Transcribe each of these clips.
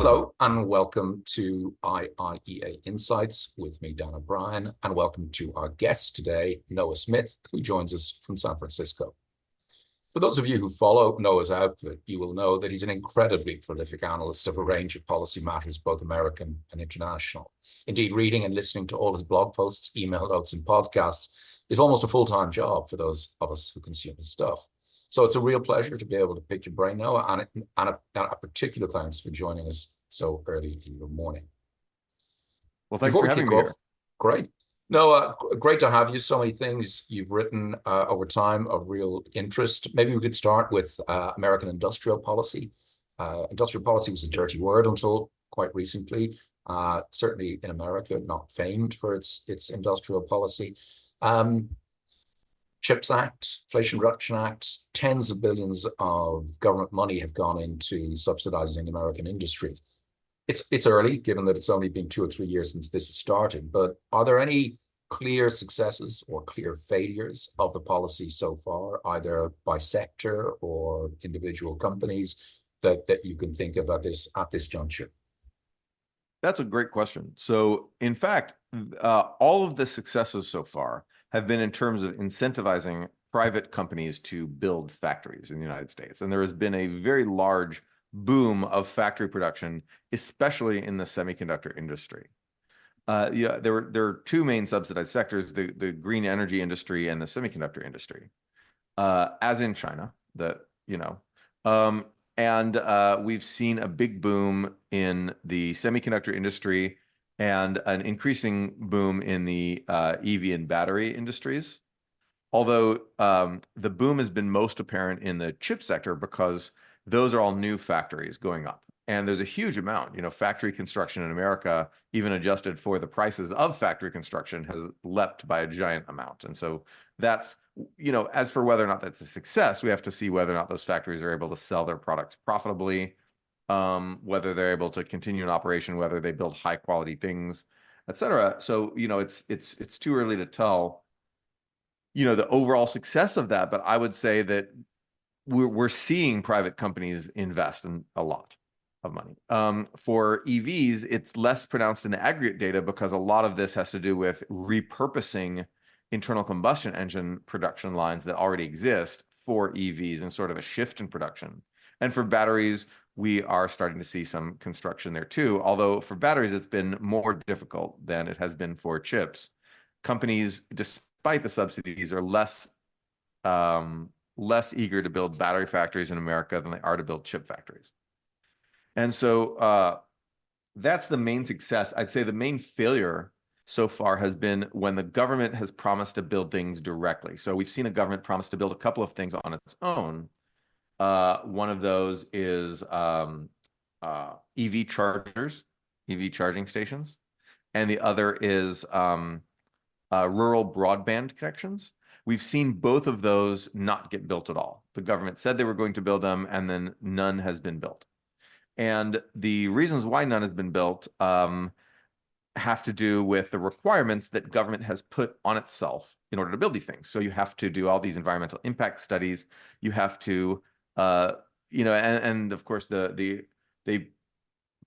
Hello and welcome to IIEA Insights with me, Dan O'Brien, and welcome to our guest today, Noah Smith, who joins us from San Francisco. For those of you who follow Noah's output, you will know that he's an incredibly prolific analyst of a range of policy matters, both American and international. Indeed, reading and listening to all his blog posts, email notes, and podcasts is almost a full-time job for those of us who consume his stuff. So it's a real pleasure to be able to pick your brain, Noah, and a particular thanks for joining us so early in your morning. Well, thanks for having me here. Great. Noah, great to have you. So many things you've written over time of real interest. Maybe we could start with American industrial policy. Industrial policy was a dirty word until quite recently, certainly in America, not famed for its industrial policy. CHIPS Act, Inflation Reduction Act, tens of billions of government money have gone into subsidizing American industries. It's early, given that it's only been 2 or 3 years since this has started, but are there any clear successes or clear failures of the policy so far, either by sector or individual companies that you can think of at this juncture? That's a great question. So, in fact, all of the successes so far have been in terms of incentivizing private companies to build factories in the United States. And there has been a very large boom of factory production, especially in the semiconductor industry. There are two main subsidized sectors, the green energy industry and the semiconductor industry, as in China, we've seen a big boom in the semiconductor industry and an increasing boom in the EV and battery industries. Although the boom has been most apparent in the chip sector because those are all new factories going up. And there's a huge amount, factory construction in America, even adjusted for the prices of factory construction, has leapt by a giant amount. And so that's, as for whether or not that's a success, we have to see whether or not those factories are able to sell their products profitably, whether they're able to continue in operation, whether they build high quality things, et cetera. So, it's too early to tell, the overall success of that. But I would say that we're seeing private companies invest in a lot of money. For EVs, it's less pronounced in the aggregate data because a lot of this has to do with repurposing internal combustion engine production lines that already exist for EVs and sort of a shift in production. And for batteries, we are starting to see some construction there too. Although for batteries, it's been more difficult than it has been for chips. Companies, despite the subsidies, are less eager to build battery factories in America than they are to build chip factories. And so that's the main success. I'd say the main failure so far has been when the government has promised to build things directly. So we've seen a government promise to build a couple of things on its own. One of those is EV chargers, EV charging stations. And the other is rural broadband connections. We've seen both of those not get built at all. The government said they were going to build them, and then none has been built. And the reasons why none has been built have to do with the requirements that government has put on itself in order to build these things. So you have to do all these environmental impact studies. You have to and of course they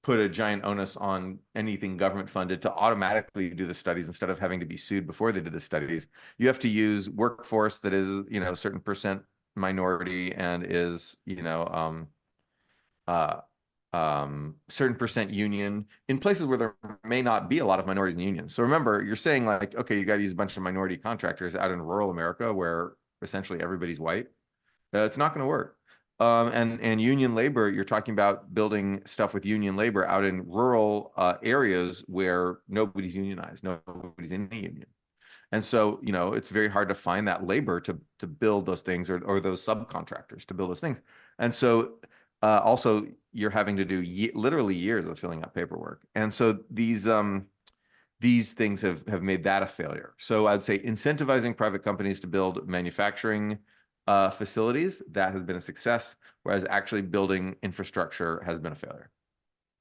put a giant onus on anything government funded to automatically do the studies instead of having to be sued before they do the studies. You have to use workforce that is, a certain percent minority and is, certain percent union in places where there may not be a lot of minorities in unions. So remember, you're saying like, okay, you got to use a bunch of minority contractors out in rural America where essentially everybody's white. It's not going to work. And union labor, you're talking about building stuff with union labor out in rural areas where nobody's unionized, nobody's in a union. And so, it's very hard to find that labor to build those things or those subcontractors to build those things. And so also you're having to do literally years of filling out paperwork. And so these things have made that a failure. So I'd say incentivizing private companies to build manufacturing facilities, that has been a success, whereas actually building infrastructure has been a failure.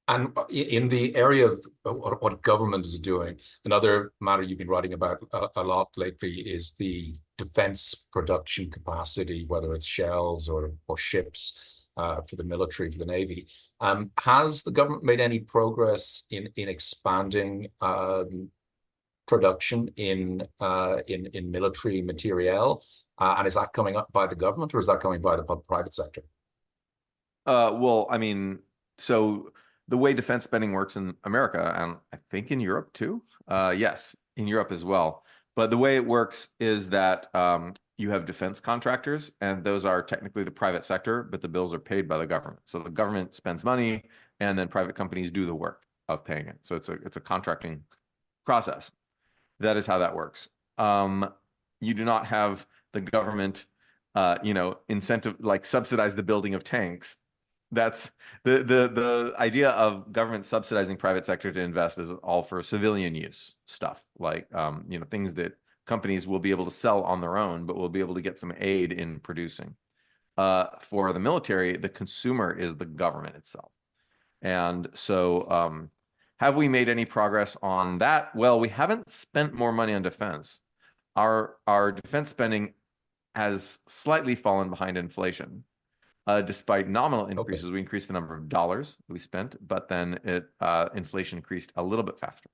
And in the area of what government is doing, another matter you've been writing about a lot lately is the defense production capacity, whether it's shells or ships. for the military, for the Navy. Has the government made any progress in expanding production in military materiel? And is that coming up by the government, or is that coming by the private sector? Well, I mean, so the way defense spending works in America, and I think in Europe too, yes, in Europe as well. But the way it works is that you have defense contractors, and those are technically the private sector, but the bills are paid by the government. So the government spends money, and then private companies do the work of paying it. So it's a contracting process. That is how that works. You do not have the government, incentive, like subsidize the building of tanks. That's the idea of government subsidizing private sector to invest is all for civilian use stuff, like things that companies will be able to sell on their own, but will be able to get some aid in producing. For the military, the consumer is the government itself. And so have we made any progress on that? Well, we haven't spent more money on defense. Our defense spending has slightly fallen behind inflation. Despite nominal increases, we increased the number of dollars we spent, but then inflation increased a little bit faster.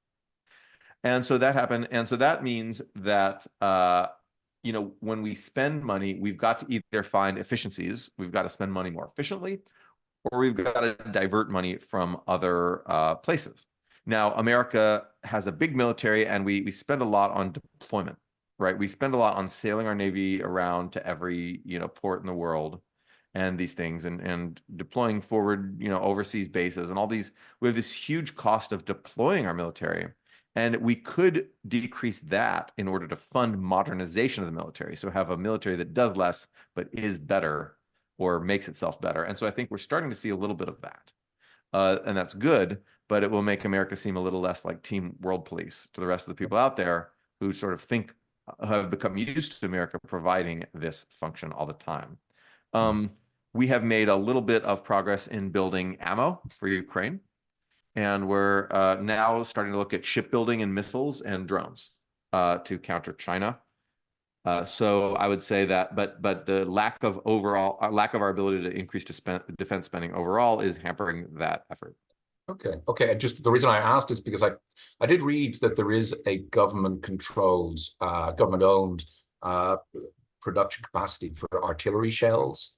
And so that happened. And so that means that, when we spend money, we've got to either find efficiencies, we've got to spend money more efficiently, or we've got to divert money from other places. Now, America has a big military, and we spend a lot on deployment, right? We spend a lot on sailing our Navy around to every, port in the world and these things, and deploying forward, overseas bases and all these. We have this huge cost of deploying our military, and we could decrease that in order to fund modernization of the military. So have a military that does less, but is better or makes itself better. And so I think we're starting to see a little bit of that. And that's good, but it will make America seem a little less like Team World Police to the rest of the people out there who sort of have become used to America providing this function all the time. We have made a little bit of progress in building ammo for Ukraine, and we're now starting to look at shipbuilding and missiles and drones to counter China. So I would say that, but the lack of our ability to increase defense spending overall is hampering that effort. Okay. Just the reason I asked is because I did read that there is a government-controlled, government-owned production capacity for artillery shells.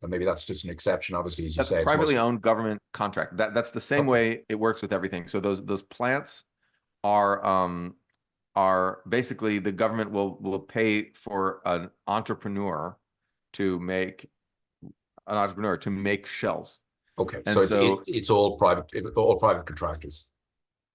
And maybe that's just an exception, obviously, as you say. That's privately owned government contract. That's the same way it works with everything. So those plants are basically the government will pay for an entrepreneur to make shells. Okay, and so it's all private contractors.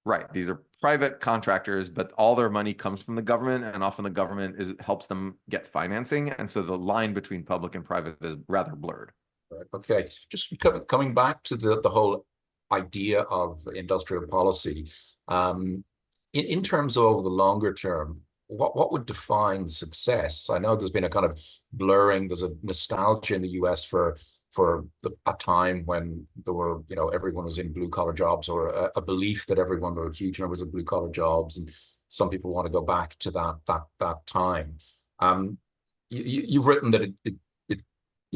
Right. These are private contractors, but all their money comes from the government, and often the government helps them get financing. And so the line between public and private is rather blurred. Right. Okay. Just coming back to the whole idea of industrial policy, in terms of the longer term, what would define success? I know there's been a kind of blurring, there's a nostalgia in the US for a time when there were, everyone was in blue collar jobs, or a belief that everyone were huge numbers of blue collar jobs, and some people want to go back to that time. You've written that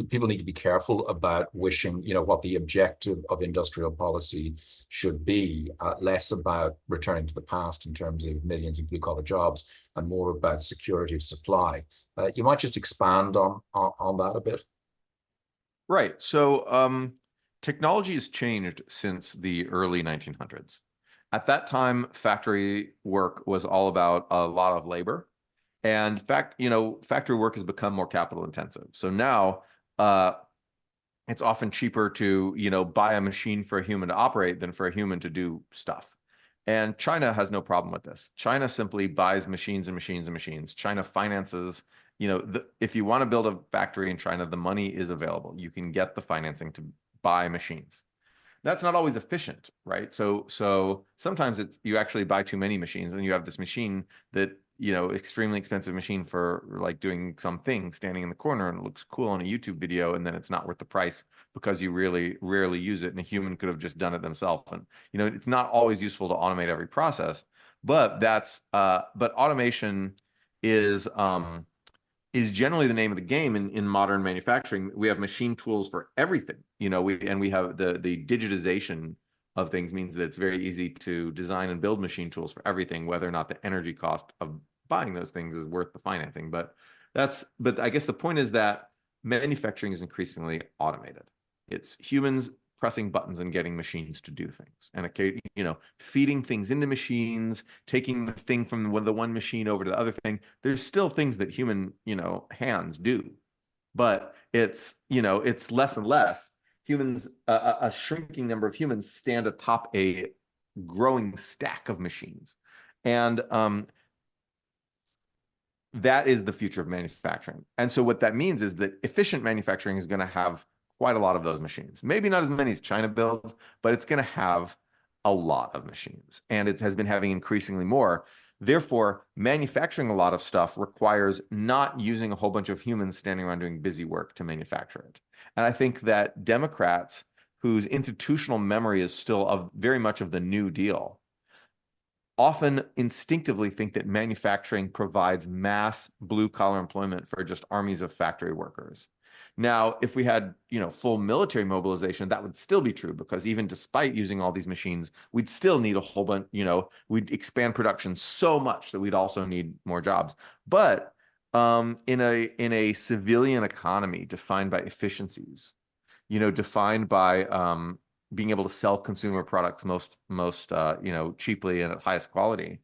people need to be careful about wishing, what the objective of industrial policy should be, less about returning to the past in terms of millions of blue collar jobs, and more about security of supply. You might just expand on that a bit. Right. So technology has changed since the early 1900s. At that time, factory work was all about a lot of labor. And factory work has become more capital intensive. So now it's often cheaper to, buy a machine for a human to operate than for a human to do stuff. And China has no problem with this. China simply buys machines and machines and machines. China finances. If you want to build a factory in China, the money is available. You can get the financing to buy machines. That's not always efficient, right? So sometimes you actually buy too many machines, and you have this machine that, extremely expensive machine for like doing something, standing in the corner, and it looks cool on a YouTube video, and then it's not worth the price because you really rarely use it, and a human could have just done it themselves. And it's not always useful to automate every process, but automation is is generally the name of the game in modern manufacturing. We have machine tools for everything, we have the digitization of things means that it's very easy to design and build machine tools for everything, whether or not the energy cost of buying those things is worth the financing. But I guess the point is that manufacturing is increasingly automated. It's humans pressing buttons and getting machines to do things, and feeding things into machines, taking the thing from the one machine over to the other thing. There's still things that human hands do, but it's less and less. Humans, a shrinking number of humans stand atop a growing stack of machines, and that is the future of manufacturing. And so what that means is that efficient manufacturing is going to have quite a lot of those machines. Maybe not as many as China builds, but it's going to have a lot of machines, and it has been having increasingly more. Therefore, manufacturing a lot of stuff requires not using a whole bunch of humans standing around doing busy work to manufacture it. And I think that Democrats, whose institutional memory is still very much of the New Deal, often instinctively think that manufacturing provides mass blue-collar employment for just armies of factory workers. Now, if we had, full military mobilization, that would still be true, because even despite using all these machines, we'd still need a whole bunch, we'd expand production so much that we'd also need more jobs. But in a civilian economy defined by efficiencies, defined by being able to sell consumer products most cheaply and at highest quality,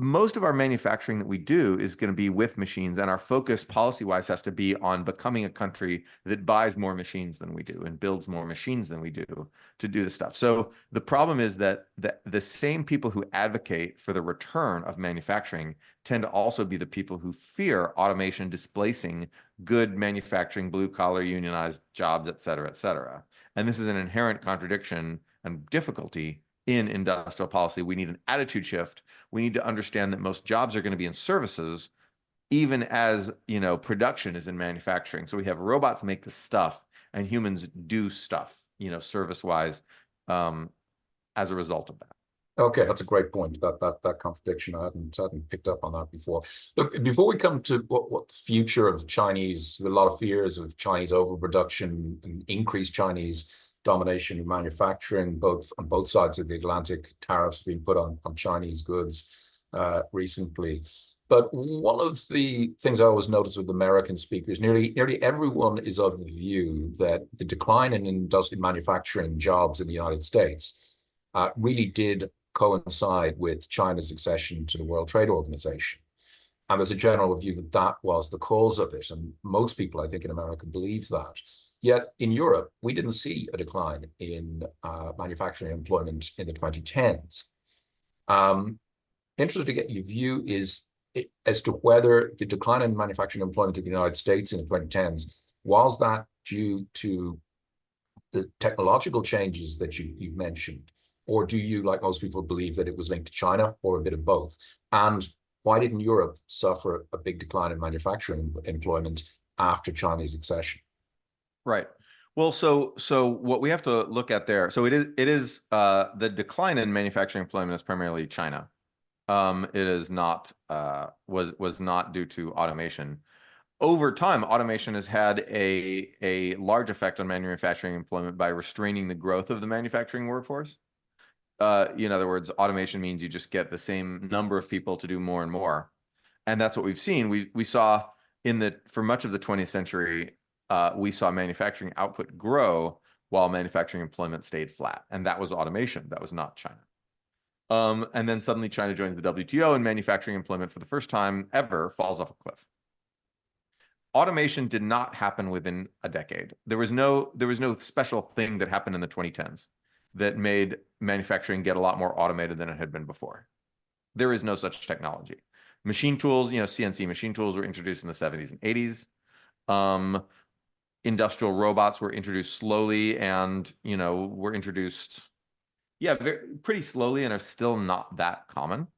most of our manufacturing that we do is going to be with machines, and our focus policy-wise has to be on becoming a country that buys more machines than we do and builds more machines than we do to do this stuff. So the problem is that the same people who advocate for the return of manufacturing tend to also be the people who fear automation displacing good manufacturing, blue-collar, unionized jobs, et cetera, et cetera. And this is an inherent contradiction and difficulty in industrial policy. We need an attitude shift. We need to understand that most jobs are going to be in services, even as production is in manufacturing. So we have robots make the stuff, and humans do stuff, service-wise, as a result of that. Okay, that's a great point. That contradiction, I hadn't picked up on that before. Look, before we come to what the future of Chinese, a lot of fears of Chinese overproduction and increased Chinese domination in manufacturing, on both sides of the Atlantic, tariffs being put on Chinese goods recently. But one of the things I always notice with American speakers, nearly everyone is of the view that the decline in industrial manufacturing jobs in the United States really did coincide with China's accession to the World Trade Organization. And there's a general view that that was the cause of it. And most people, I think, in America believe that. Yet in Europe, we didn't see a decline in manufacturing employment in the 2010s. Interested to get your view as to whether the decline in manufacturing employment in the United States in the 2010s, was that due to the technological changes that you mentioned? Or do you, like most people, believe that it was linked to China, or a bit of both? And why didn't Europe suffer a big decline in manufacturing employment after Chinese accession? Right. Well, so what we have to look at there, so it is the decline in manufacturing employment is primarily China. It is not was not due to automation. Over time, automation has had a large effect on manufacturing employment by restraining the growth of the manufacturing workforce. In other words, automation means you just get the same number of people to do more and more, and that's what we've seen. We saw for much of the 20th century, we saw manufacturing output grow while manufacturing employment stayed flat, and that was automation. That was not China. And then suddenly China joins the WTO, and manufacturing employment for the first time ever falls off a cliff. Automation did not happen within a decade. There was no special thing that happened in the 2010s that made manufacturing get a lot more automated than it had been before. There is no such technology. Machine tools, CNC machine tools were introduced in the 70s and 80s. Industrial robots were introduced slowly and, were introduced, pretty slowly, and are still not that common.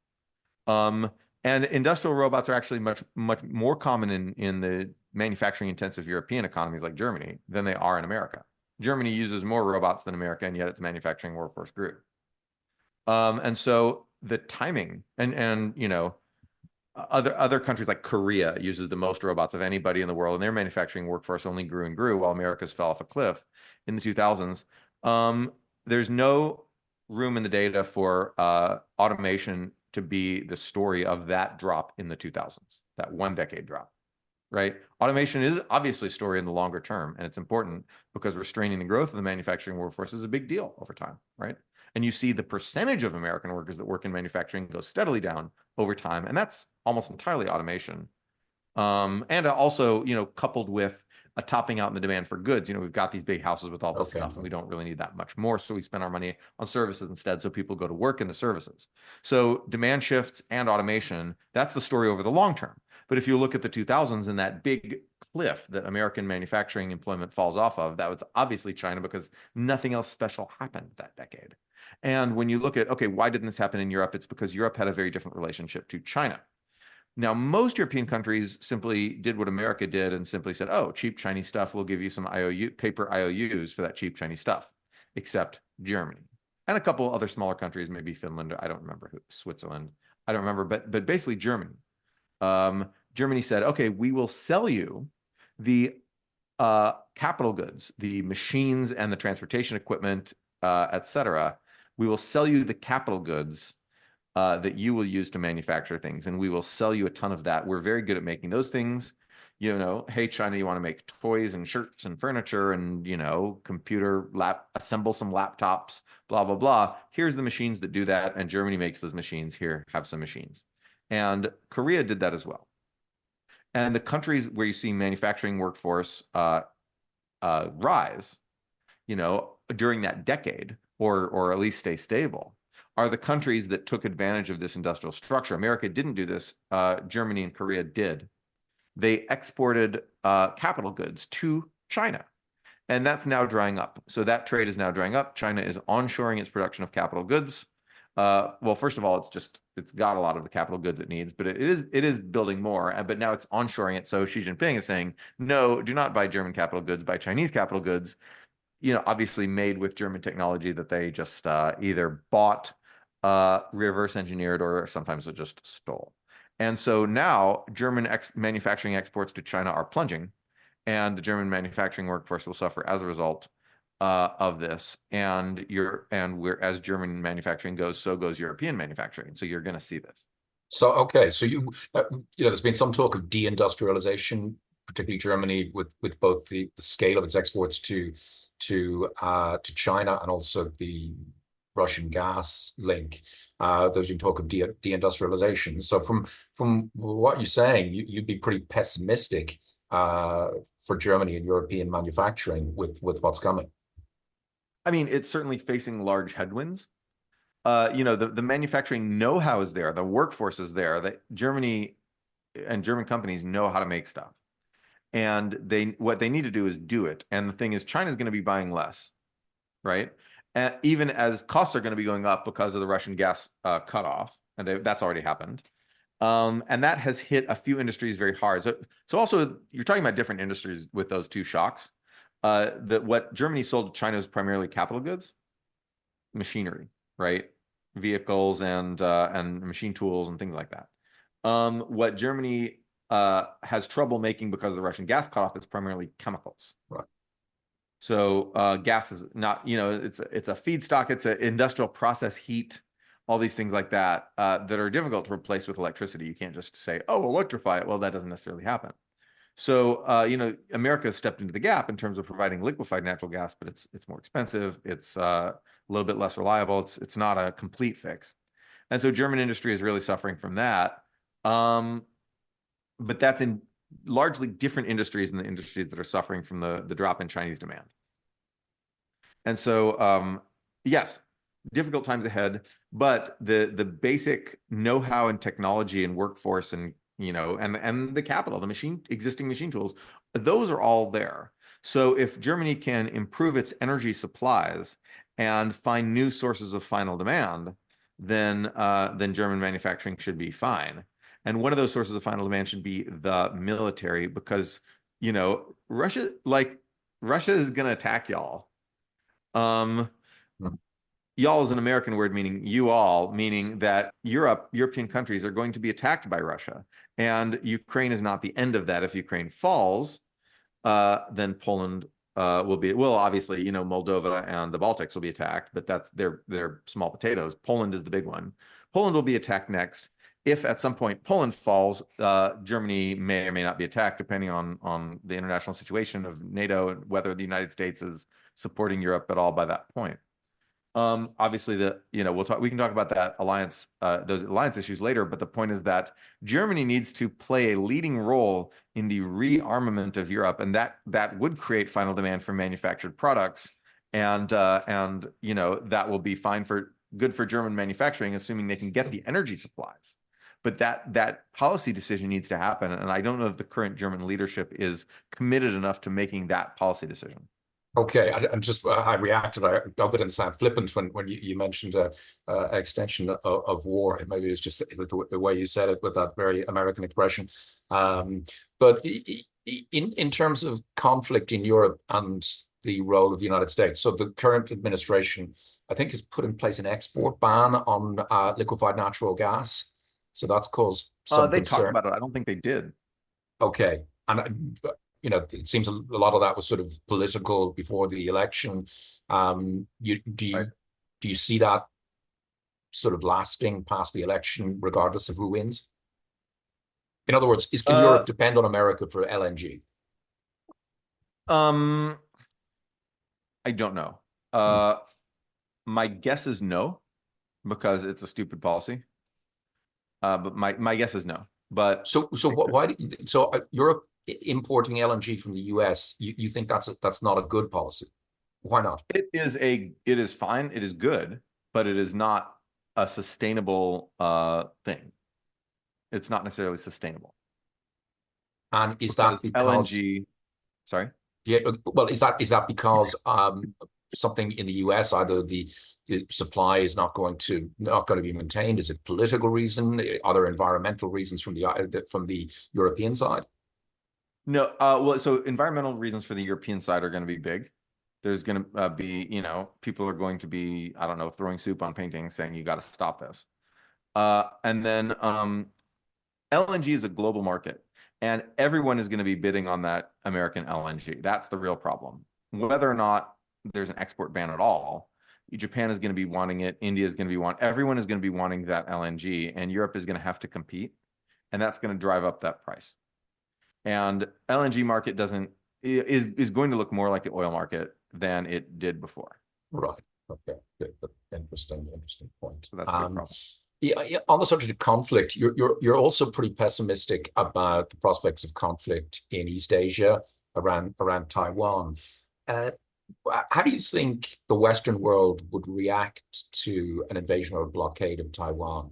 And industrial robots are actually much more common in the manufacturing intensive European economies like Germany than they are in America. Germany uses more robots than America, and yet its manufacturing workforce grew. And so the timing and Other countries like Korea uses the most robots of anybody in the world, and their manufacturing workforce only grew and grew while America's fell off a cliff in the 2000s. There's no room in the data for automation to be the story of that drop in the 2000s, that 1 decade drop, right? Automation is obviously a story in the longer term, and it's important because restraining the growth of the manufacturing workforce is a big deal over time, right? And you see the percentage of American workers that work in manufacturing go steadily down over time, and that's almost entirely automation. And also, coupled with a topping out in the demand for goods. We've got these big houses with all this stuff, and we don't really need that much more, so we spend our money on services instead, so people go to work in the services. So demand shifts and automation, that's the story over the long term. But if you look at the 2000s and that big cliff that American manufacturing employment falls off of, that was obviously China, because nothing else special happened that decade. And when you look at, okay, why didn't this happen in Europe? It's because Europe had a very different relationship to China. Now, most European countries simply did what America did and simply said, oh, cheap Chinese stuff, we'll give you some paper IOUs for that cheap Chinese stuff, except Germany. And a couple other smaller countries, maybe Finland, I don't remember, Switzerland, I don't remember, but basically Germany. Germany said, okay, we will sell you the capital goods, the machines and the transportation equipment, et cetera. We will sell you the capital goods that you will use to manufacture things, and we will sell you a ton of that. We're very good at making those things. Hey, China, you want to make toys and shirts and furniture and, assemble some laptops, blah, blah, blah. Here's the machines that do that, and Germany makes those machines. Here, have some machines. And Korea did that as well. And the countries where you see manufacturing workforce rise, during that decade, or at least stay stable, are the countries that took advantage of this industrial structure. America didn't do this. Germany and Korea did. They exported capital goods to China, and that's now drying up. So that trade is now drying up. China is onshoring its production of capital goods. Well, first of all, it's got a lot of the capital goods it needs, but it is building more. But now it's onshoring it. So Xi Jinping is saying, no, do not buy German capital goods, buy Chinese capital goods. Obviously made with German technology that they just either bought, reverse engineered, or sometimes it just stole. And so now German manufacturing exports to China are plunging, and the German manufacturing workforce will suffer as a result of this. And as German manufacturing goes, so goes European manufacturing. So you're going to see this. So, okay, so there's been some talk of deindustrialization, particularly Germany, with both the scale of its exports to China and also the Russian gas link. There's been talk of deindustrialization. So from what you're saying, you'd be pretty pessimistic for Germany and European manufacturing with what's coming. I mean, it's certainly facing large headwinds. The manufacturing know-how is there, the workforce is there, that Germany and German companies know how to make stuff. And what they need to do is do it. And the thing is, China's going to be buying less, right? Even as costs are going to be going up because of the Russian gas cutoff, and that's already happened. And that has hit a few industries very hard. So also, you're talking about different industries with those two shocks. What Germany sold to China is primarily capital goods, machinery, right? Vehicles and machine tools and things like that. What Germany has trouble making because of the Russian gas cutoff is primarily chemicals. Right. So gas is not, it's a feedstock, it's an industrial process heat, all these things like that that are difficult to replace with electricity. You can't just say, oh, electrify it. Well, that doesn't necessarily happen. So, America has stepped into the gap in terms of providing liquefied natural gas, but it's more expensive. It's a little bit less reliable. It's not a complete fix. And so German industry is really suffering from that. But that's in largely different industries than the industries that are suffering from the drop in Chinese demand. And so, yes, difficult times ahead, but the basic know-how and technology and workforce and the capital, existing machine tools, those are all there. So if Germany can improve its energy supplies and find new sources of final demand, then German manufacturing should be fine. And one of those sources of final demand should be the military, because Russia is going to attack y'all. y'all is an American word meaning you all, meaning that European countries are going to be attacked by Russia. And Ukraine is not the end of that. If Ukraine falls, then Poland will obviously, Moldova and the Baltics will be attacked, but they're small potatoes. Poland is the big one. Poland will be attacked next. If at some point Poland falls, Germany may or may not be attacked, depending on the international situation of NATO and whether the United States is supporting Europe at all by that point. Obviously, we can talk about that alliance, those alliance issues later, but the point is that Germany needs to play a leading role in the rearmament of Europe, and that would create final demand for manufactured products, and that will be good for German manufacturing, assuming they can get the energy supplies. But that policy decision needs to happen, and I don't know if the current German leadership is committed enough to making that policy decision. Okay, I reacted. I hope it didn't sound flippant when you mentioned extension of war. Maybe it was the way you said it with that very American expression. But in terms of conflict in Europe and the role of the United States, so the current administration, I think, has put in place an export ban on liquefied natural gas. So that's caused some They concern. talked about it. I don't think they did. Okay, and it seems a lot of that was sort of political before the election. Do you see that sort of lasting past the election, regardless of who wins? In other words, can Europe depend on America for LNG? I don't know. My guess is no, because it's a stupid policy. But my guess is no. But Europe importing LNG from the US, you think that's not a good policy? Why not? It is fine. It is good, but it is not a sustainable thing. It's not necessarily sustainable. And is that because LNG? Sorry. Yeah. Well, is that because something in the US, either the supply is not going to be maintained? Is it political reason? Are there environmental reasons from the European side? No. Well, so environmental reasons for the European side are going to be big. There's going to be, people are going to be, I don't know, throwing soup on paintings saying you got to stop this. And then LNG is a global market, and everyone is going to be bidding on that American LNG. That's the real problem. Whether or not there's an export ban at all, Japan is going to be wanting it. India is going to be everyone is going to be wanting that LNG, and Europe is going to have to compete, and that's going to drive up that price. And LNG market is going to look more like the oil market than it did before. Right. Okay. Good. Interesting point. So that's a big problem. Yeah, on the subject of conflict, you're also pretty pessimistic about the prospects of conflict in East Asia around Taiwan. How do you think the Western world would react to an invasion or a blockade of Taiwan?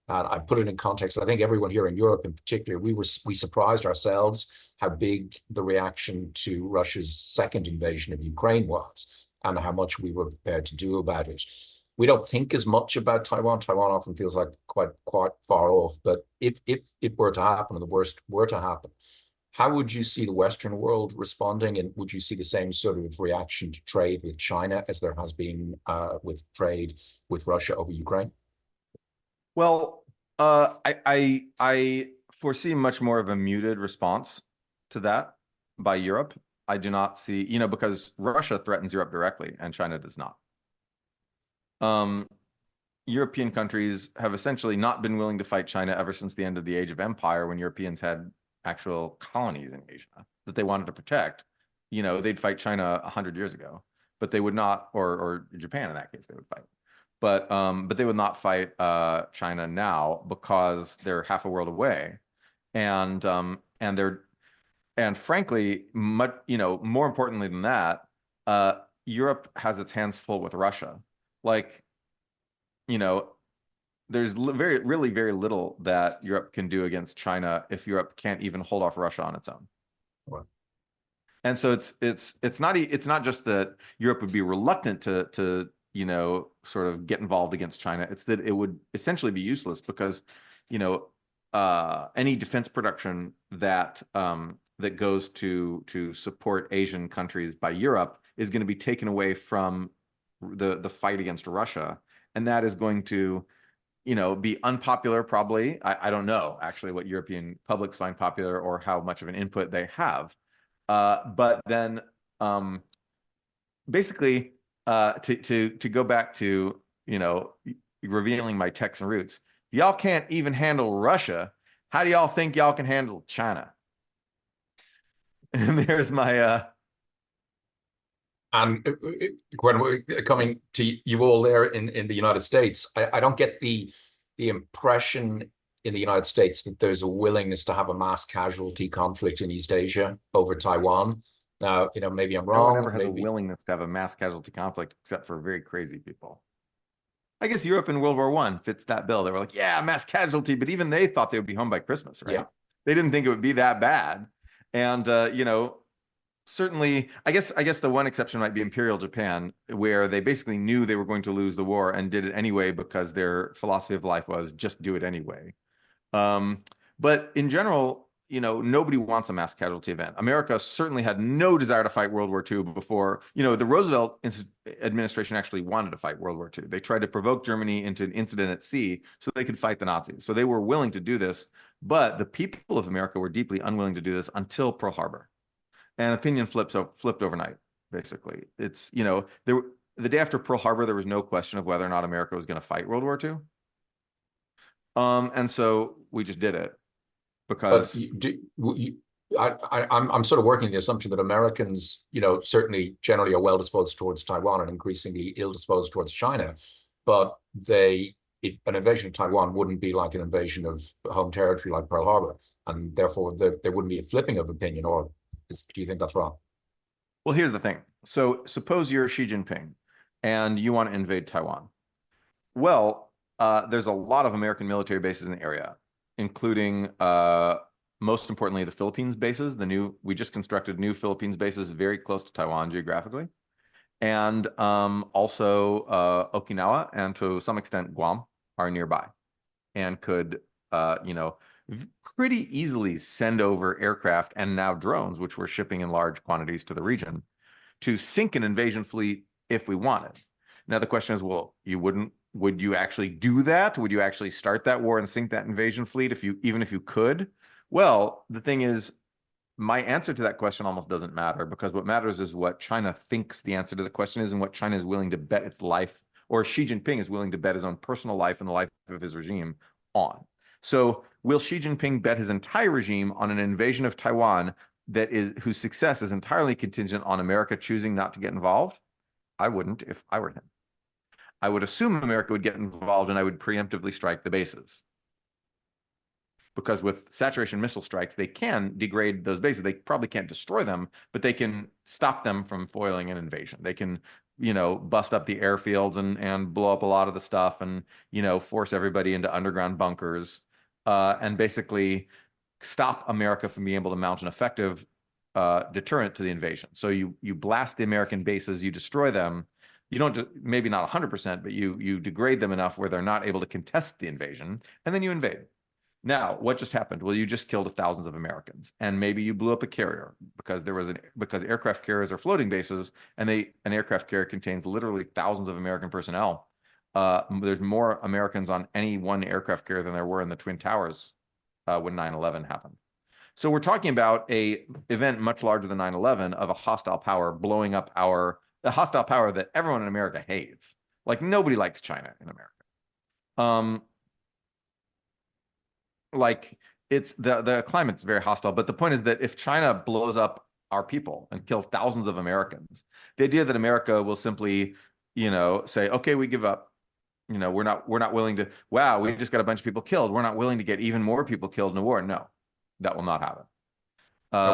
I put it in context. I think everyone here in Europe, in particular, we surprised ourselves how big the reaction to Russia's second invasion of Ukraine was, and how much we were prepared to do about it. We don't think as much about Taiwan. Taiwan often feels like quite far off. But if it were to happen, and the worst were to happen, how would you see the Western world responding? And would you see the same sort of reaction to trade with China as there has been with trade with Russia over Ukraine? Well, I foresee much more of a muted response to that by Europe. I do not see, because Russia threatens Europe directly and China does not. European countries have essentially not been willing to fight China ever since the end of the Age of Empire, when Europeans had actual colonies in Asia that they wanted to protect. They'd fight China 100 years ago, but they would not, or Japan in that case, they would fight. But they would not fight China now because they're half a world away, and frankly, more importantly than that, Europe has its hands full with Russia. There's really very little that Europe can do against China if Europe can't even hold off Russia on its own. Right. And so it's not just that Europe would be reluctant to sort of get involved against China. It's that it would essentially be useless because any defense production that goes to support Asian countries by Europe is going to be taken away from the fight against Russia, and that is going to, be unpopular probably. I don't know actually what European publics find popular or how much of an input they have. But then basically, to go back to, revealing my Texan roots, y'all can't even handle Russia. How do y'all think y'all can handle China? And there's my And when we're coming to you all there in the United States, I don't get the impression in the United States that there's a willingness to have a mass casualty conflict in East Asia over Taiwan. Now, maybe I'm no one ever wrong. has a Maybe willingness to have a mass casualty conflict except for very crazy people. I guess Europe in World War I fits that bill. They were like, yeah, mass casualty, but even they thought they would be home by Christmas, right? yeah. They didn't think it would be that bad. And certainly, I guess the one exception might be Imperial Japan, where they basically knew they were going to lose the war and did it anyway because their philosophy of life was just do it anyway. But in general, nobody wants a mass casualty event. America certainly had no desire to fight World War II before, the Roosevelt administration actually wanted to fight World War II. They tried to provoke Germany into an incident at sea so they could fight the Nazis. So they were willing to do this, but the people of America were deeply unwilling to do this until Pearl Harbor. And opinion flipped overnight, basically. It's, the day after Pearl Harbor, there was no question of whether or not America was going to fight World War II. And so we just did it because I'm sort of working the assumption that Americans, certainly generally are well disposed towards Taiwan and increasingly ill disposed towards China, but an invasion of Taiwan wouldn't be like an invasion of home territory like Pearl Harbor, and therefore there wouldn't be a flipping of opinion. Or do you think that's wrong? Well, here's the thing. So suppose you're Xi Jinping and you want to invade Taiwan. Well, there's a lot of American military bases in the area, including most importantly the Philippines bases. We just constructed new Philippines bases very close to Taiwan geographically, and also Okinawa and to some extent Guam are nearby, and could pretty easily send over aircraft and now drones, which we're shipping in large quantities to the region, to sink an invasion fleet if we wanted. Now the question is, well, would you actually do that? Would you actually start that war and sink that invasion fleet even if you could? Well, the thing is, my answer to that question almost doesn't matter, because what matters is what China thinks the answer to the question is and what China is willing to bet its life, or Xi Jinping is willing to bet his own personal life and the life of his regime on. So will Xi Jinping bet his entire regime on an invasion of Taiwan whose success is entirely contingent on America choosing not to get involved? I wouldn't if I were him. I would assume America would get involved and I would preemptively strike the bases. Because with saturation missile strikes, they can degrade those bases. They probably can't destroy them, but they can stop them from foiling an invasion. They can, bust up the airfields and blow up a lot of the stuff and, force everybody into underground bunkers, and basically stop America from being able to mount an effective deterrent to the invasion. So you blast the American bases, you destroy them. You don't, maybe not 100%, but you degrade them enough where they're not able to contest the invasion, and then you invade. Now, what just happened? Well, you just killed thousands of Americans, and maybe you blew up a carrier because aircraft carriers are floating bases, and an aircraft carrier contains literally thousands of American personnel. There's more Americans on any one aircraft carrier than there were in the Twin Towers when 9/11 happened. So we're talking about a event much larger than 9/11 of a hostile power blowing up a hostile power that everyone in America hates. Like, nobody likes China in America. Like, it's the climate's very hostile, but the point is that if China blows up our people and kills thousands of Americans, the idea that America will simply, say, okay, we give up. We're not willing to, wow, we just got a bunch of people killed. We're not willing to get even more people killed in a war. No, that will not happen.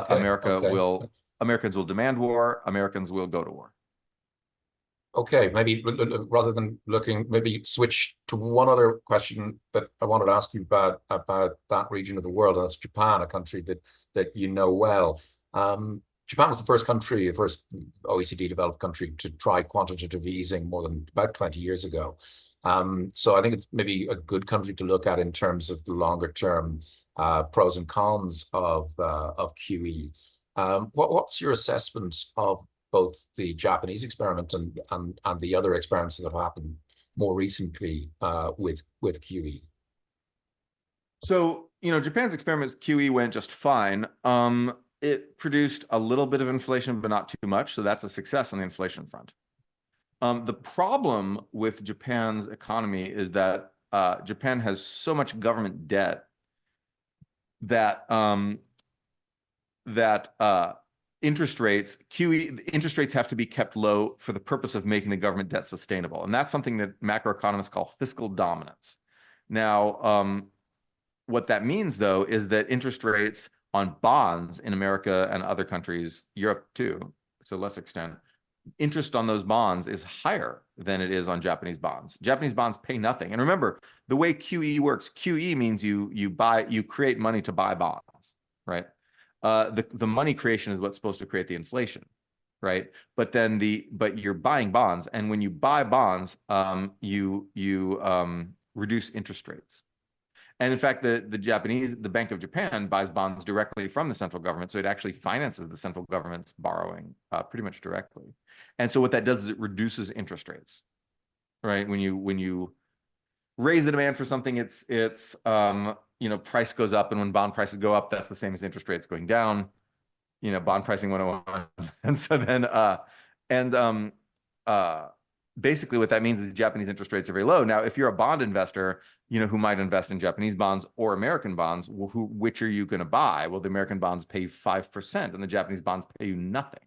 Americans will demand war. Americans will go to war. Okay, maybe rather than maybe switch to one other question that I wanted to ask you about that region of the world, and that's Japan, a country that you know well. Japan was the first OECD developed country to try quantitative easing more than about 20 years ago. So I think it's maybe a good country to look at in terms of the longer term pros and cons of QE. What's your assessment of both the Japanese experiment and the other experiments that have happened more recently with QE? So, Japan's experiments QE went just fine. It produced a little bit of inflation, but not too much. So that's a success on the inflation front. The problem with Japan's economy is that Japan has so much government debt that interest rates have to be kept low for the purpose of making the government debt sustainable, and that's something that macroeconomists call fiscal dominance. Now, what that means, though, is that interest rates on bonds in America and other countries, Europe too, to a lesser extent, interest on those bonds is higher than it is on Japanese bonds. Japanese bonds pay nothing. And remember, the way QE works, QE means you create money to buy bonds, right? The money creation is what's supposed to create the inflation, right? But you're buying bonds, and when you buy bonds, you reduce interest rates. And in fact, the Bank of Japan buys bonds directly from the central government, so it actually finances the central government's borrowing pretty much directly. And so what that does is it reduces interest rates, right? When you raise the demand for something, it's price goes up, and when bond prices go up, that's the same as interest rates going down. Bond pricing 101. And so then basically what that means is Japanese interest rates are very low. Now, if you're a bond investor, who might invest in Japanese bonds or American bonds, which are you going to buy? Well, the American bonds pay you 5%, and the Japanese bonds pay you nothing.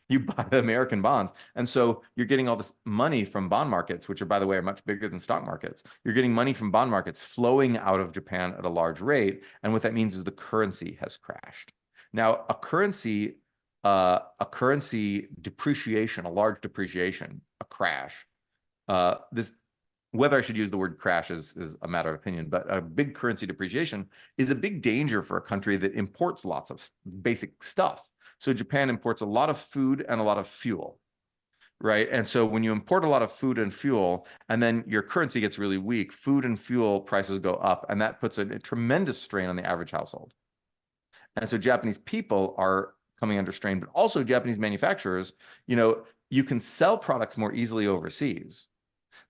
You buy the American bonds. And so you're getting all this money from bond markets, which are, by the way, are much bigger than stock markets. You're getting money from bond markets flowing out of Japan at a large rate. And what that means is the currency has crashed. Now, a currency depreciation, a large depreciation, a crash, whether I should use the word crash is a matter of opinion, but a big currency depreciation is a big danger for a country that imports lots of basic stuff. So Japan imports a lot of food and a lot of fuel, right? And so when you import a lot of food and fuel, and then your currency gets really weak, food and fuel prices go up, and that puts a tremendous strain on the average household. And so Japanese people are coming under strain, but also Japanese manufacturers, you can sell products more easily overseas,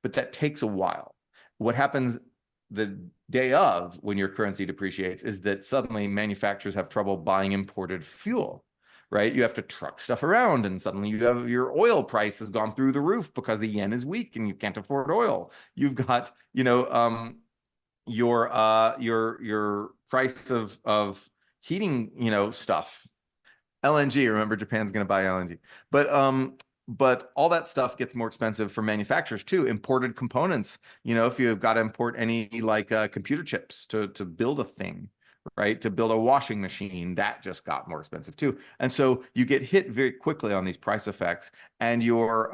but that takes a while. What happens the day of when your currency depreciates is that suddenly manufacturers have trouble buying imported fuel, right? You have to truck stuff around, and suddenly your oil price has gone through the roof because the yen is weak and you can't afford oil. You've got, your price of heating, stuff. LNG, remember, Japan's going to buy LNG. But all that stuff gets more expensive for manufacturers too. Imported components, if you've got to import any computer chips to build a thing, right? To build a washing machine, that just got more expensive too. And so you get hit very quickly on these price effects, and your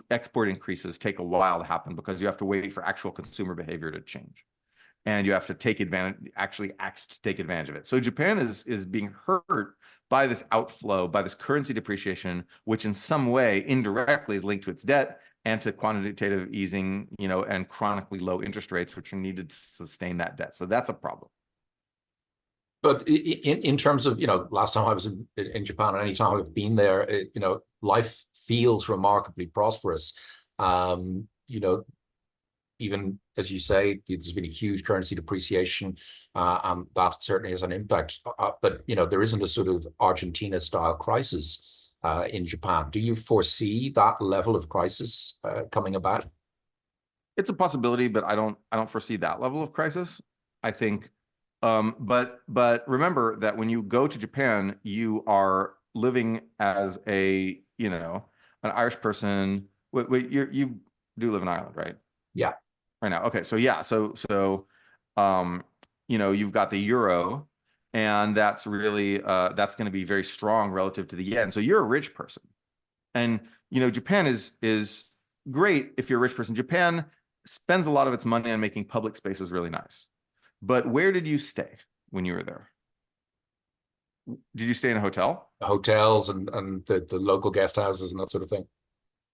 export increases take a while to happen because you have to wait for actual consumer behavior to change. And you have to take advantage of it. So Japan is being hurt by this outflow, by this currency depreciation, which in some way indirectly is linked to its debt and to quantitative easing, and chronically low interest rates, which are needed to sustain that debt. So that's a problem. But in terms of, last time I was in Japan, and any time I've been there, life feels remarkably prosperous. Even as you say, there's been a huge currency depreciation, and that certainly has an impact. But there isn't a sort of Argentina-style crisis in Japan. Do you foresee that level of crisis coming about? It's a possibility, but I don't foresee that level of crisis. I think, but remember that when you go to Japan, you are living as an Irish person. Wait, you do live in Ireland, right? Yeah. Right now. Okay. So yeah. So you've got the euro, and that's really that's going to be very strong relative to the yen. So you're a rich person, and Japan is great if you're a rich person. Japan spends a lot of its money on making public spaces really nice. But where did you stay when you were there? Did you stay in a hotel? Hotels and the local guest houses and that sort of thing.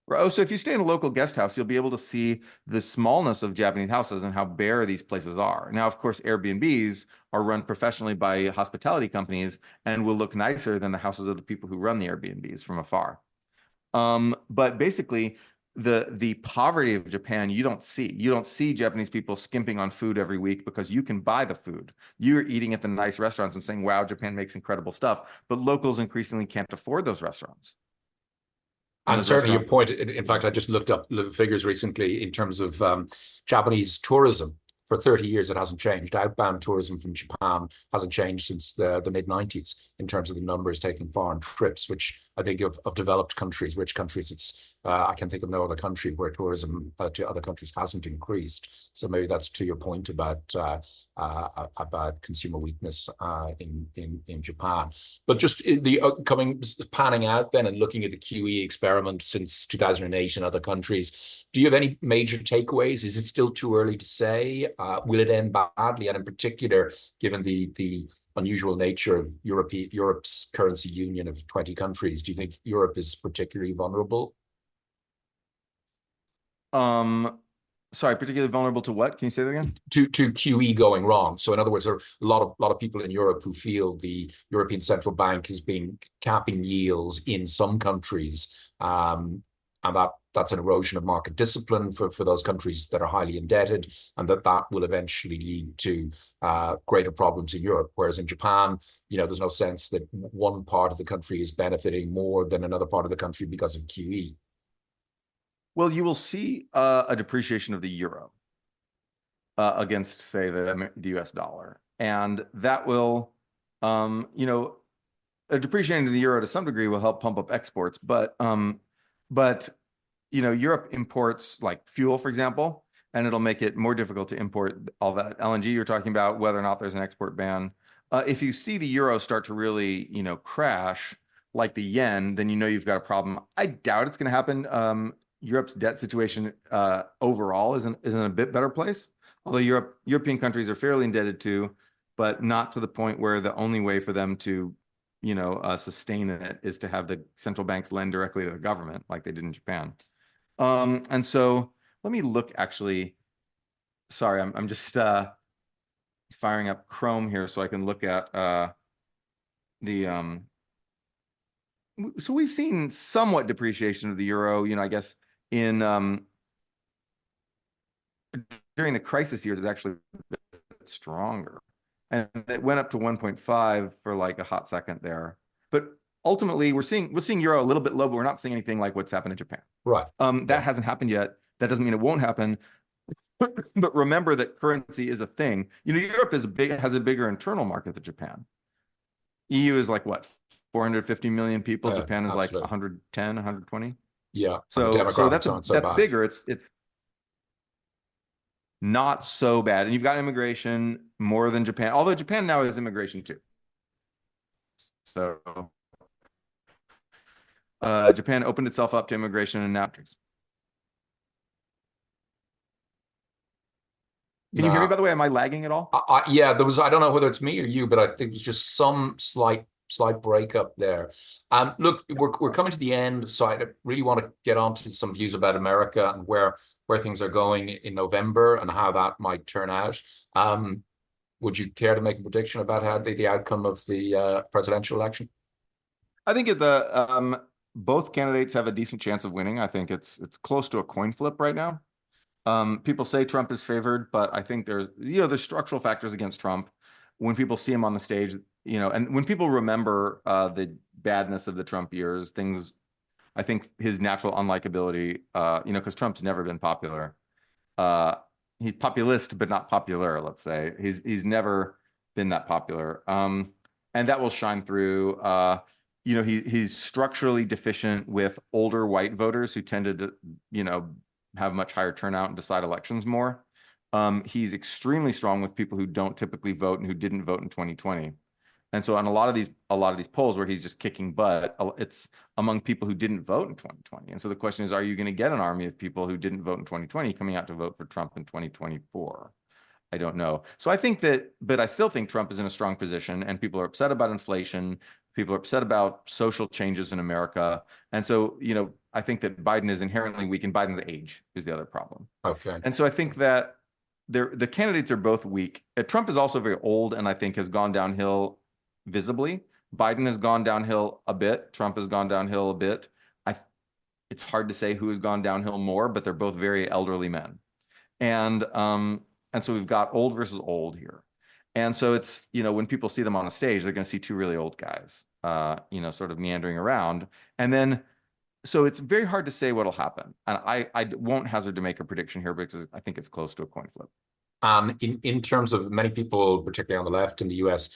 Oh, so if you stay in a local guest house, you'll be able to see the smallness of Japanese houses and how bare these places are. Now, of course, Airbnbs are run professionally by hospitality companies and will look nicer than the houses of the people who run the Airbnbs from afar. But basically, the poverty of Japan, you don't see. You don't see Japanese people skimping on food every week because you can buy the food. You're eating at the nice restaurants and saying, wow, Japan makes incredible stuff. But locals increasingly can't afford those restaurants. And And those certainly your restaurants. point, in fact, I just looked up the figures recently in terms of Japanese tourism. For 30 years, it hasn't changed. Outbound tourism from Japan hasn't changed since the mid-90s in terms of the numbers taking foreign trips, which I think of developed countries, rich countries, I can think of no other country where tourism to other countries hasn't increased. So maybe that's to your point about consumer weakness in Japan. But just the panning out then and looking at the QE experiment since 2008 in other countries, do you have any major takeaways? Is it still too early to say? Will it end badly? And in particular, given the unusual nature of Europe's currency union of 20 countries, do you think Europe is particularly vulnerable? Sorry, particularly vulnerable to what? Can you say that again? To QE going wrong. So in other words, there are a lot of people in Europe who feel the European Central Bank has been capping yields in some countries, and that's an erosion of market discipline for those countries that are highly indebted, and that will eventually lead to greater problems in Europe. Whereas in Japan, there's no sense that one part of the country is benefiting more than another part of the country because of QE. Well, you will see a depreciation of the euro against, say, the US dollar. And that will, a depreciation of the euro to some degree will help pump up exports. But Europe imports like fuel, for example, and it'll make it more difficult to import all that LNG you're talking about, whether or not there's an export ban. If you see the euro start to really, crash like the yen, then you've got a problem. I doubt it's going to happen. Europe's debt situation overall is in a bit better place, although European countries are fairly indebted too, but not to the point where the only way for them to, sustain it is to have the central banks lend directly to the government like they did in Japan. And so let me look actually. Sorry, I'm just firing up Chrome here so I can look at the. So we've seen somewhat depreciation of the euro, I guess in during the crisis years, it's actually a bit stronger. And it went up to 1.5 for like a hot second there. But ultimately, we're seeing euro a little bit low, but we're not seeing anything like what's happened in Japan. Right. That hasn't happened yet. That doesn't mean it won't happen. But remember that currency is a thing. Europe has a bigger internal market than Japan. EU is like what, 450 million people. Japan is absolutely. like 110, 120. Yeah. So that's bigger. It's not so bad. And you've got immigration more than Japan, although Japan now has immigration too. So Japan opened itself up to immigration and now. Can you hear me, by the way? Am I lagging at all? Yeah, I don't know whether it's me or you, but I think it was just some slight breakup there. Look, we're coming to the end, so I really want to get on to some views about America and where things are going in November and how that might turn out. Would you care to make a prediction about how the outcome of the presidential election? I think both candidates have a decent chance of winning. I think it's close to a coin flip right now. People say Trump is favored, but I think there's structural factors against Trump. When people see him on the stage, and when people remember the badness of the Trump years, I think his natural unlikability, because Trump's never been popular. He's populist, but not popular, let's say. He's never been that popular. And that will shine through. He's structurally deficient with older white voters who tended to, have much higher turnout and decide elections more. He's extremely strong with people who don't typically vote and who didn't vote in 2020. And so on a lot of these polls where he's just kicking butt, it's among people who didn't vote in 2020. And so the question is, are you going to get an army of people who didn't vote in 2020 coming out to vote for Trump in 2024? I don't know. So I think but I still think Trump is in a strong position and people are upset about inflation. People are upset about social changes in America. And so, I think that Biden is inherently weak, and Biden's age is the other problem. Okay. And so I think that the candidates are both weak. Trump is also very old and I think has gone downhill visibly. Biden has gone downhill a bit. Trump has gone downhill a bit. It's hard to say who has gone downhill more, but they're both very elderly men. And so we've got old versus old here. And so it's, when people see them on a stage, they're going to see two really old guys, sort of meandering around. And then, so it's very hard to say what'll happen. And I won't hazard to make a prediction here because I think it's close to a coin flip. In terms of many people, particularly on the left in the US,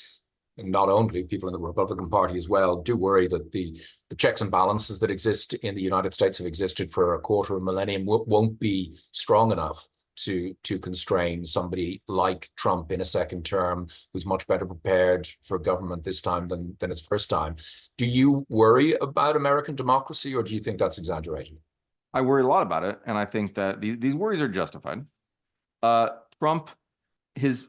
and not only people in the Republican Party as well, do worry that the checks and balances that exist in the United States have existed for a quarter of a millennium won't be strong enough to constrain somebody like Trump in a second term, who's much better prepared for government this time than his first time. Do you worry about American democracy, or do you think that's exaggerated? I worry a lot about it, and I think that these worries are justified. Trump, his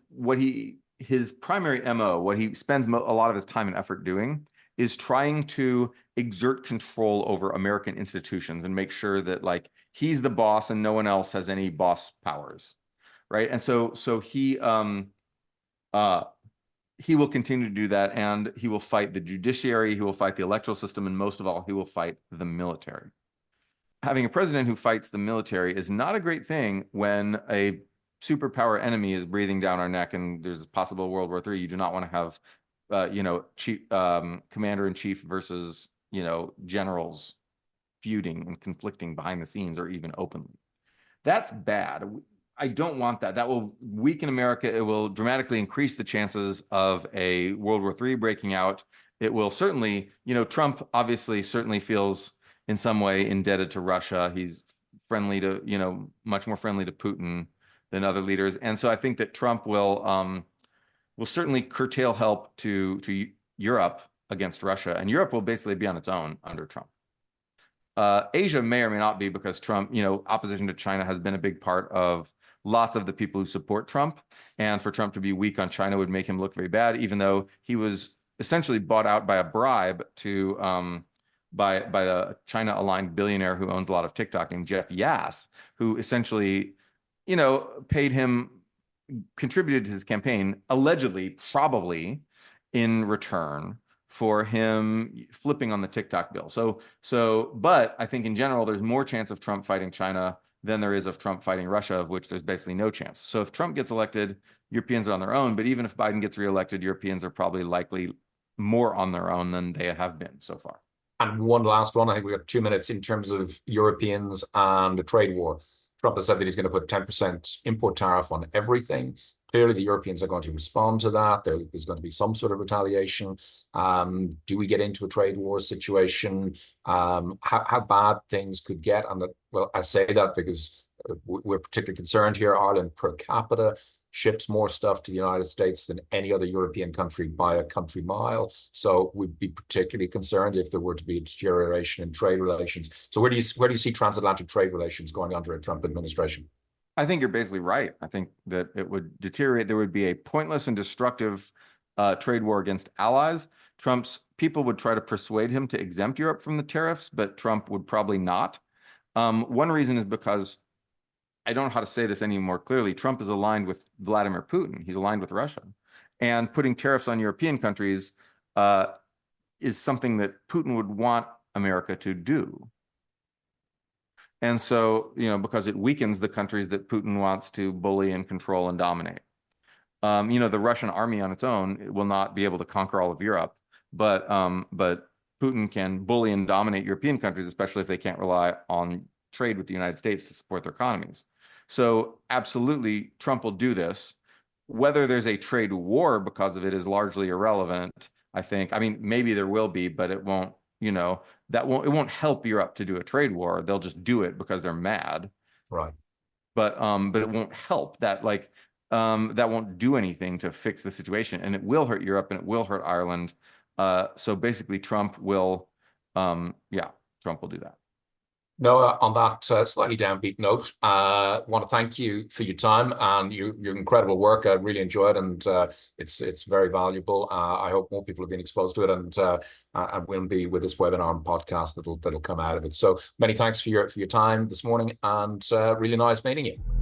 primary MO, what he spends a lot of his time and effort doing, is trying to exert control over American institutions and make sure that he's the boss and no one else has any boss powers, right? And so he will continue to do that, and he will fight the judiciary, he will fight the electoral system, and most of all, he will fight the military. Having a president who fights the military is not a great thing when a superpower enemy is breathing down our neck and there's a possible World War III. You do not want to have, commander-in-chief versus, generals feuding and conflicting behind the scenes or even openly. That's bad. I don't want that. That will weaken America. It will dramatically increase the chances of a World War III breaking out. It will certainly, Trump obviously certainly feels in some way indebted to Russia. He's friendly to, much more friendly to Putin than other leaders. And so I think that Trump will certainly curtail help to Europe against Russia, and Europe will basically be on its own under Trump. Asia may or may not be, because Trump, opposition to China has been a big part of lots of the people who support Trump. And for Trump to be weak on China would make him look very bad, even though he was essentially bought out by a bribe to by the China-aligned billionaire who owns a lot of TikTok named Jeff Yass, who essentially, paid him, contributed to his campaign, allegedly, probably in return for him flipping on the TikTok bill. But I think in general, there's more chance of Trump fighting China than there is of Trump fighting Russia, of which there's basically no chance. So if Trump gets elected, Europeans are on their own. But even if Biden gets reelected, Europeans are probably likely more on their own than they have been so far. And one last one, I think we got 2 minutes in terms of Europeans and a trade war. Trump has said that he's going to put 10% import tariff on everything. Clearly, the Europeans are going to respond to that. There's going to be some sort of retaliation. Do we get into a trade war situation? How bad things could get? And well, I say that because we're particularly concerned here. Ireland per capita ships more stuff to the United States than any other European country by a country mile. So we'd be particularly concerned if there were to be a deterioration in trade relations. So where do you see transatlantic trade relations going under a Trump administration? I think you're basically right. I think that it would deteriorate. There would be a pointless and destructive trade war against allies. Trump's people would try to persuade him to exempt Europe from the tariffs, but Trump would probably not. One reason is because, I don't know how to say this any more clearly, Trump is aligned with Vladimir Putin. He's aligned with Russia. And putting tariffs on European countries is something that Putin would want America to do. And so, because it weakens the countries that Putin wants to bully and control and dominate. The Russian army on its own will not be able to conquer all of Europe, but Putin can bully and dominate European countries, especially if they can't rely on trade with the United States to support their economies. So absolutely, Trump will do this. Whether there's a trade war because of it is largely irrelevant, I think. I mean, maybe there will be, but it won't, it won't help Europe to do a trade war. They'll just do it because they're mad. Right. But it won't help. That won't do anything to fix the situation, and it will hurt Europe and it will hurt Ireland. So basically Trump will do that. Noah, on that slightly downbeat note, want to thank you for your time and your incredible work. I really enjoy it, and it's very valuable. I hope more people have been exposed to it, and will be with this webinar and podcast that'll come out of it. So many thanks for your time this morning, and really nice meeting you.